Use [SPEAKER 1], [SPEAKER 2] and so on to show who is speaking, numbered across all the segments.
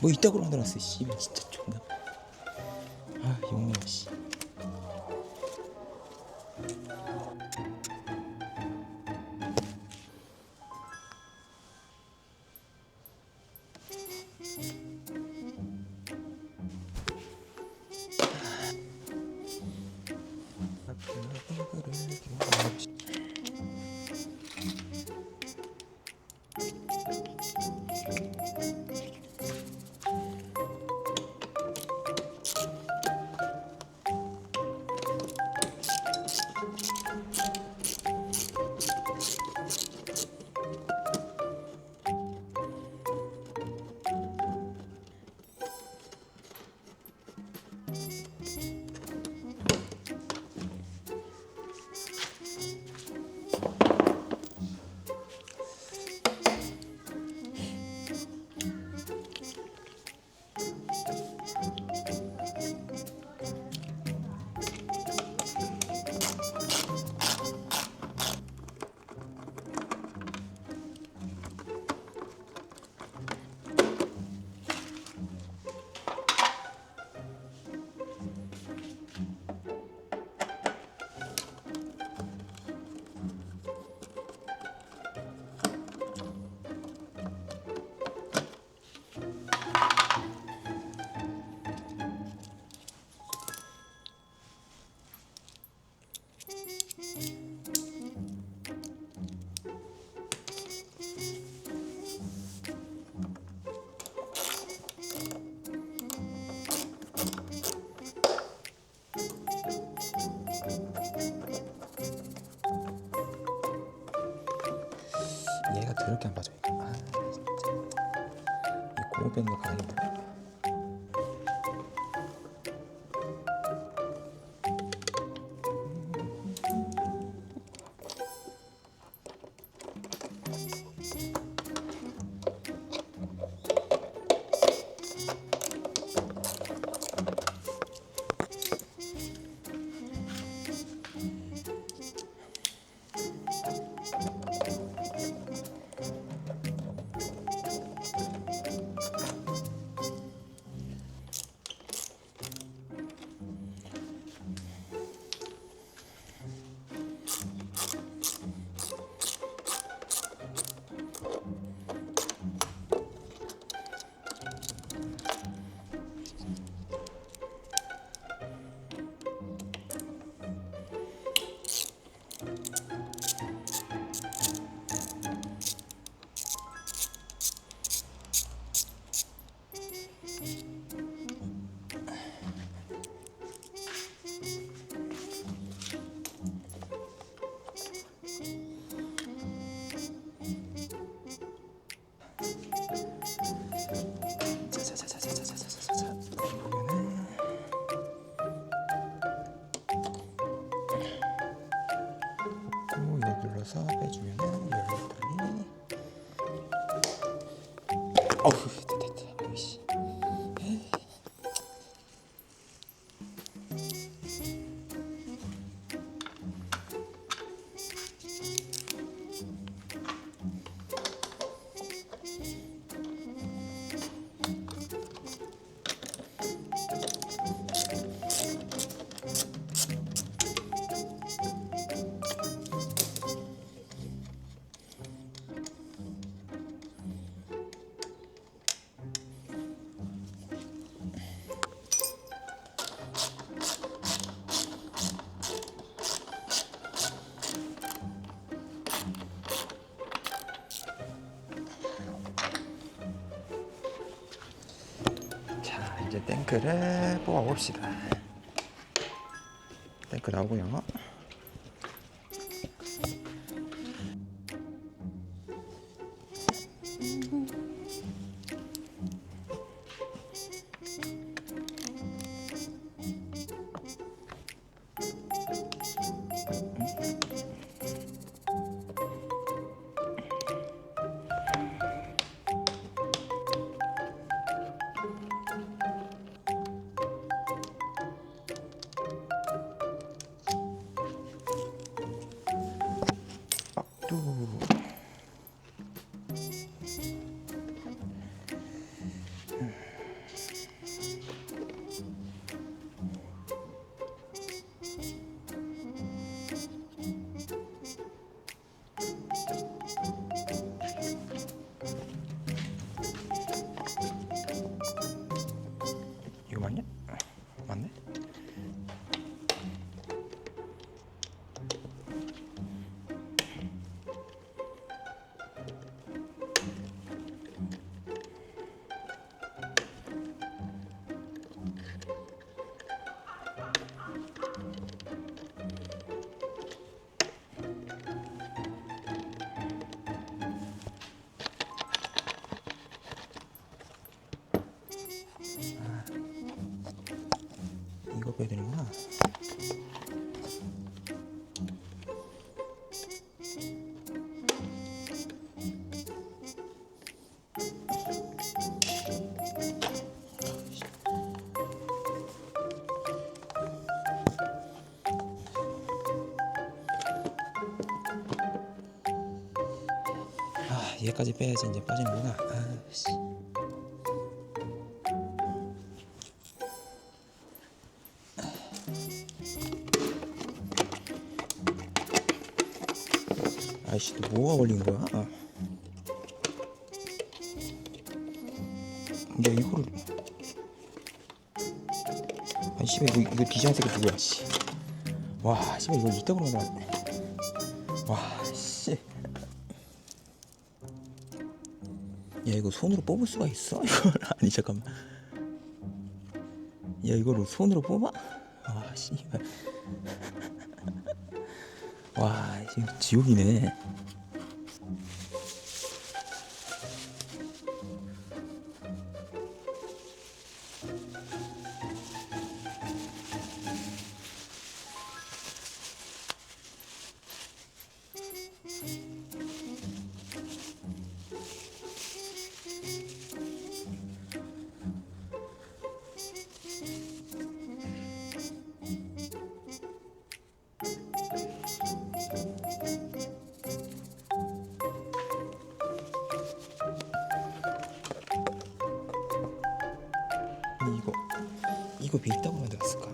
[SPEAKER 1] 뭐 이따구로 만들어놨어. 씨 진짜 존나. 아 용녀 씨. 얘가 더럽게 안 빠져. 아 진짜. 이 고무 빼는 거 가만히 봐. 눌러서 빼주면은 열렸더니 어후 됐다. 오이씨. 이제 탱크를 뽑아봅시다. 탱크 나오고요. 얘까지 빼야지 이제 빠지는구나. 아씨. 아이씨, 뭐가 걸린 거야? 야, 이거를. 아니, 씨발, 이거 디자인 새끼 누구야, 씨. 와, 씨발, 이거 이따구로 나왔네. 와, 씨. 야, 이거 손으로 뽑을 수가 있어? 이걸? 아니, 잠깐만. 야, 이거를 손으로 뽑아? 와, 씨발. 와, 지금 지옥이네. 아니, 이거 왜 있다고 만들었을까?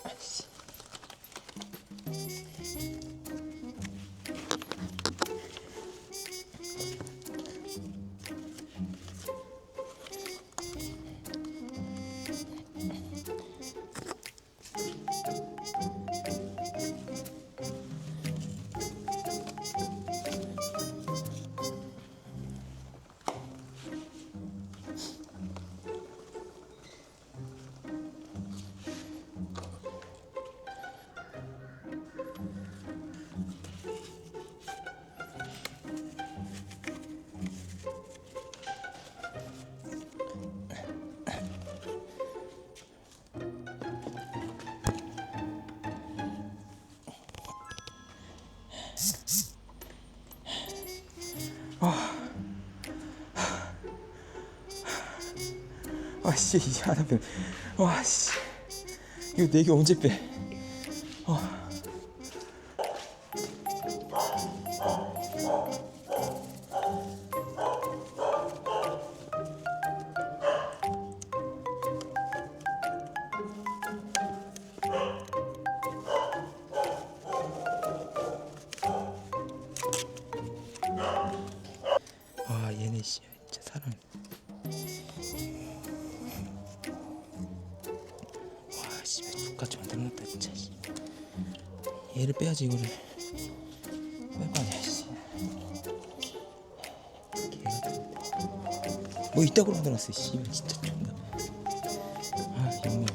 [SPEAKER 1] 아이씨. 아씨, 이제 하나 빼. 와씨, 이거 4개 언제 빼? 얘네 씨, 진짜 사람. 와, 씨, 똑같이 만들어놨다 진짜. 얘를 빼야지 이거를. 빼고 아니야, 씨. 뭐 이따구로 만들어놨어, 씨. 진짜 존나. 영명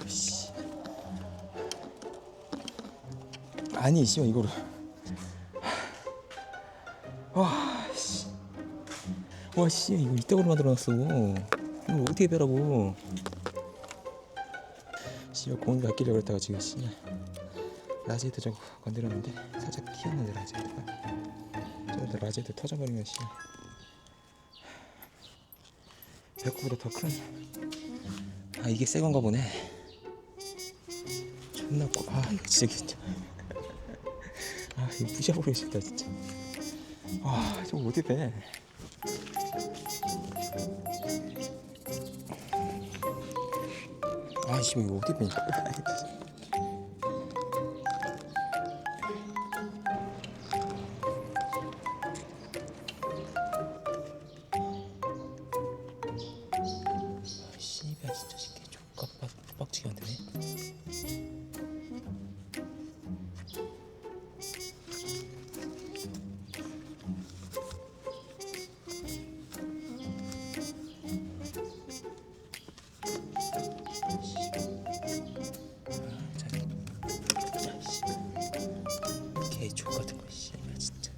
[SPEAKER 1] 씨. 아니, 씨, 이거를. 와, 씨, 이거 이따구로 만들어놨어. 이걸 어떻게 빼라고. 씨, 공을 바뀌려고 그랬다가 지금, 씨, 라지에도 저거 건드렸는데 살짝 튀었는데, 라지에다가 저거 라지에도 터져버리면, 씨, 배꼽보다 더 큰. 이게 새 건가 보네. 존나 이거 진짜 이거 부셔버리고 싶다 진짜. 저거 어떻게 빼? 씨발, 이거 어떻게 빼냐? 씨발, 진짜 새끼 족같 빡치게 만드네. 족같은 거, 씨발 진짜.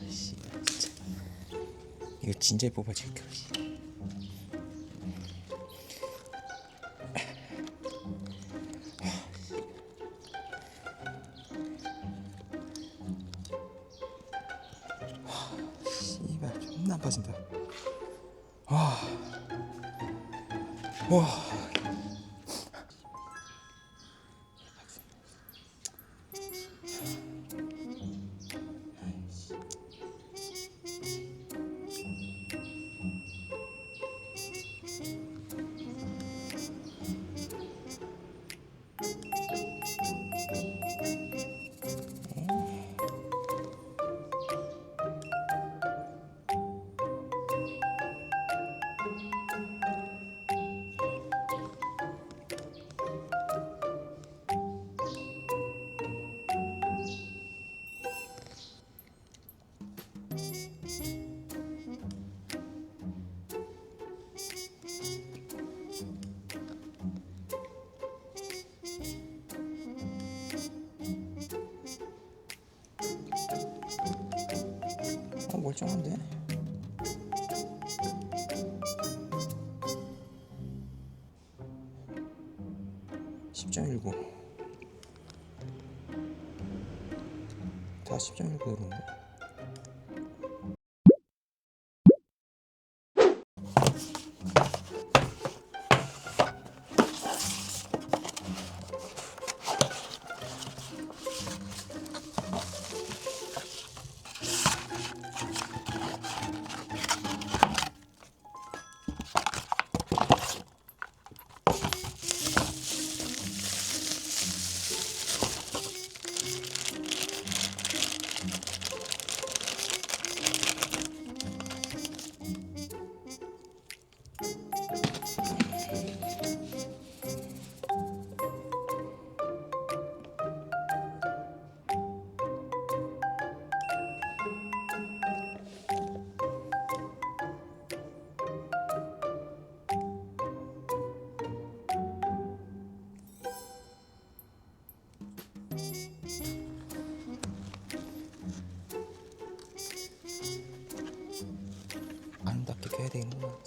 [SPEAKER 1] 씨발 진짜. 이거 진짜 뽑아질 거. 씨발 존나 안 빠진다. 와. 멀쩡한데? (10.19) 다 (10.19) 그런데. 아름답게 껴야 되는구나.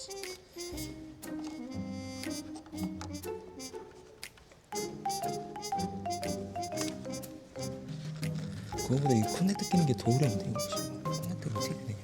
[SPEAKER 1] 그거보다 이 커넥터 끼는 게 더 어려운데 이거 지금. 커넥터가 어떻게 되냐?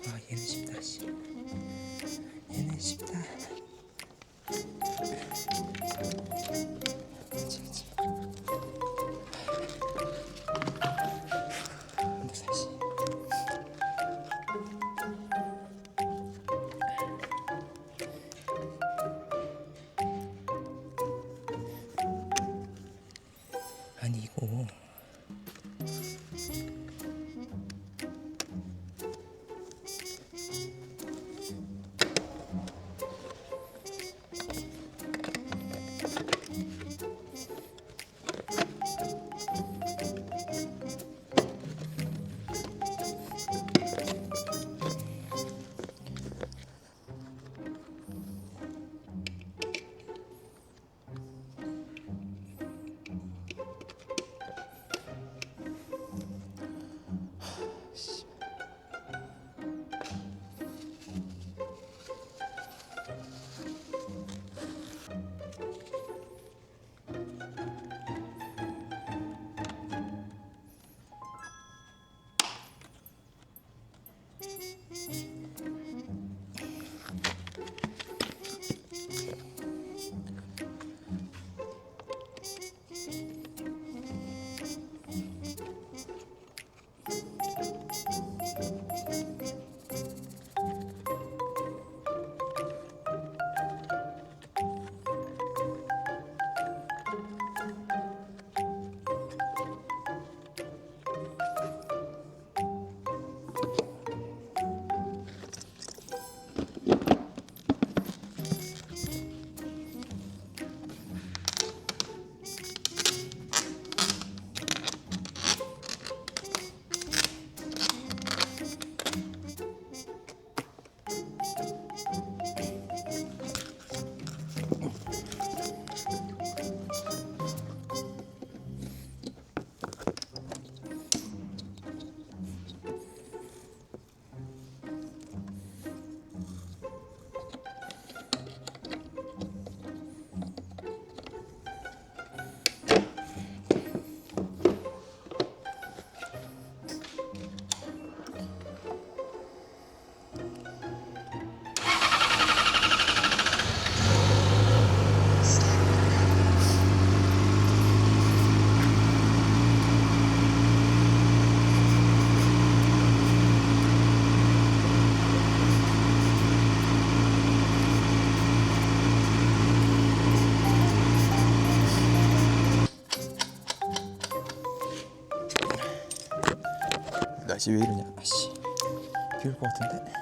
[SPEAKER 1] 아 얘는 쉽다 씨. 얘는 쉽다. 그치 그치. 근데 사실 아니 이거 아씨 왜 이러냐. 아씨 비올 것 같은데.